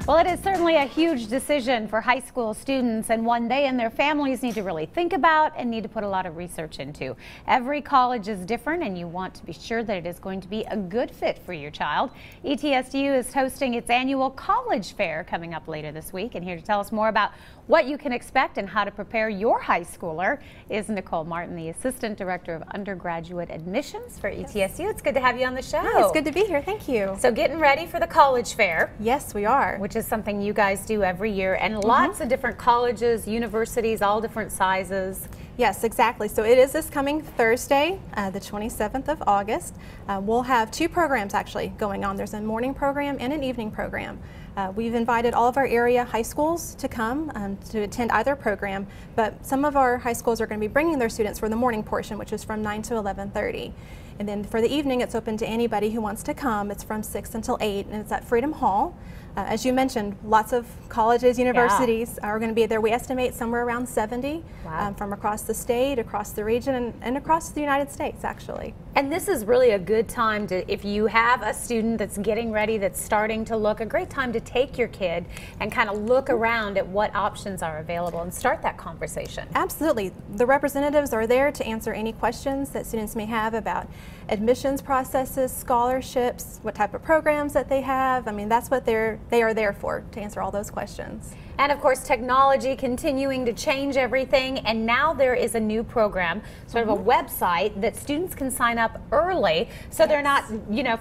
Well, it is certainly a huge decision for high school students, and one they and their families need to really think about and need to put a lot of research into. Every college is different, and you want to be sure that it is going to be a good fit for your child. ETSU is hosting its annual college fair coming up later this week, and here to tell us more about what you can expect and how to prepare your high schooler is Nicole Martin, the Assistant Director of Undergraduate Admissions for ETSU. It's good to have you on the show. Hi, it's good to be here. Thank you. So getting ready for the college fair. Yes, we are. Which is something you guys do every year, and lots of different colleges, universities, all different sizes. Yes, exactly. So it is this coming Thursday, the 27th of August. We'll have two programs actually going on. There's a morning program and an evening program. We've invited all of our area high schools to come to attend either program, but some of our high schools are going to be bringing their students for the morning portion, which is from 9 to 11:30. And then for the evening, it's open to anybody who wants to come. It's from 6 until 8, and it's at Freedom Hall. As you mentioned, lots of colleges, universities are going to be there. We estimate somewhere around 70 from across the state, across the region, and across the United States, actually. And this is really a good time to, if you have a student that's getting ready, that's starting to look, a great time to take your kid and kind of look around at what options are available and start that conversation. Absolutely. The representatives are there to answer any questions that students may have about admissions processes, scholarships, what type of programs that they have. I mean, that's what they are there for, to answer all those questions. And of course, technology continuing to change everything, and now there is a new program, sort of a website that students can sign up early, so they're not,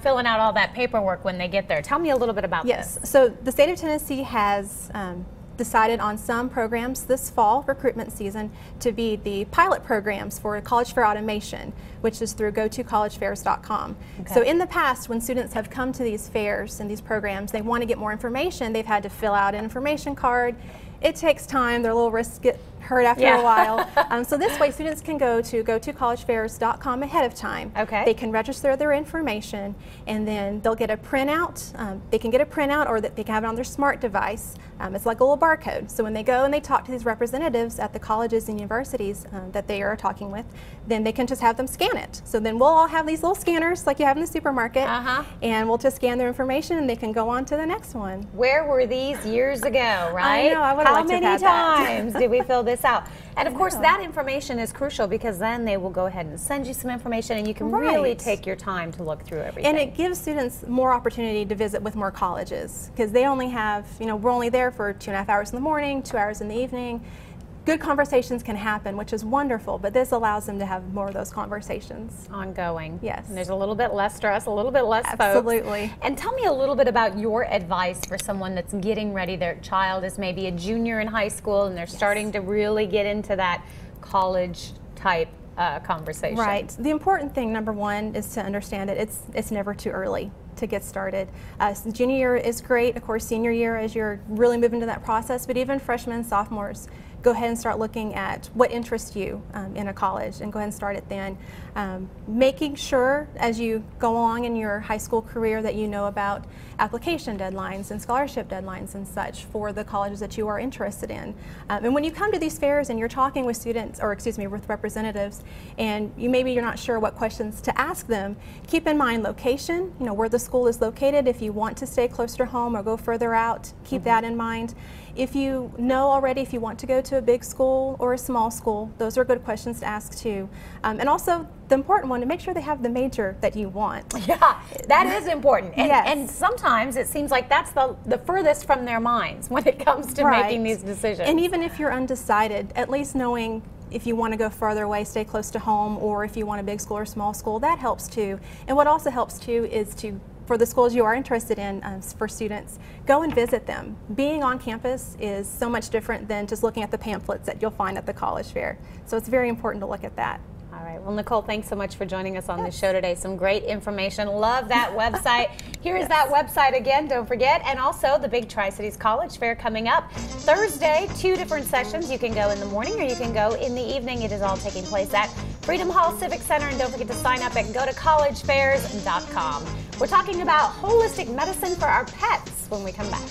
filling out all that paperwork when they get there. Tell me a little bit about this. Yes, so the state of Tennessee has decided on some programs this fall recruitment season to be the pilot programs for college fair automation, which is through gotocollegefairs.com. So in the past, when students have come to these fairs and these programs, they want to get more information, they've had to fill out an information card. It takes time, their little wrists get hurt after a while. So this way students can go to gotocollegefairs.com ahead of time. They can register their information, and then they'll get a printout. They can get a printout, or that they can have it on their smart device. It's like a little barcode. So when they go and they talk to these representatives at the colleges and universities that they are talking with, then they can just have them scan it. So then we'll all have these little scanners like you have in the supermarket, and we'll just scan their information and they can go on to the next one. Where were these years ago, right? I know, I would have liked to have had that. How many times did we fill this out? And of course, that information is crucial, because then they will go ahead and send you some information, and you can really take your time to look through everything. And it gives students more opportunity to visit with more colleges, because they only have, we're only there for 2.5 hours in the morning, 2 hours in the evening. Good conversations can happen, which is wonderful, but this allows them to have more of those conversations. Ongoing. Yes. And there's a little bit less stress, a little bit less Absolutely. folks. And tell me a little bit about your advice for someone that's getting ready. Their child is maybe a junior in high school, and they're starting to really get into that college type conversation. Right. The important thing, number one, is to understand that it's never too early to get started. So junior year is great, of course, senior year as you're really moving to that process, but even freshmen, sophomores, go ahead and start looking at what interests you in a college, and go ahead and start it then. Making sure as you go along in your high school career that you know about application deadlines and scholarship deadlines and such for the colleges that you are interested in. And when you come to these fairs and you're talking with students, or excuse me, with representatives, and maybe you're not sure what questions to ask them, keep in mind location, where the school is located. If you want to stay closer to home or go further out, keep that in mind. If you know already if you want to go to a big school or a small school, those are good questions to ask too. And also the important one, to make sure they have the major that you want. Yeah, that is important. And, and sometimes it seems like that's the furthest from their minds when it comes to making these decisions. And even if you're undecided, at least knowing if you want to go further away, stay close to home, or if you want a big school or small school, that helps too. And what also helps too is for the schools you are interested in, for students, go and visit them. Being on campus is so much different than just looking at the pamphlets that you'll find at the college fair. So it's very important to look at that. All right. Well, Nicole, thanks so much for joining us on the show today. Some great information. Love that website. Here is that website again, don't forget. And also the big Tri-Cities College Fair coming up Thursday. 2 different sessions. You can go in the morning or you can go in the evening. It is all taking place at Freedom Hall Civic Center. And don't forget to sign up at gotocollegefairs.com. We're talking about holistic medicine for our pets when we come back.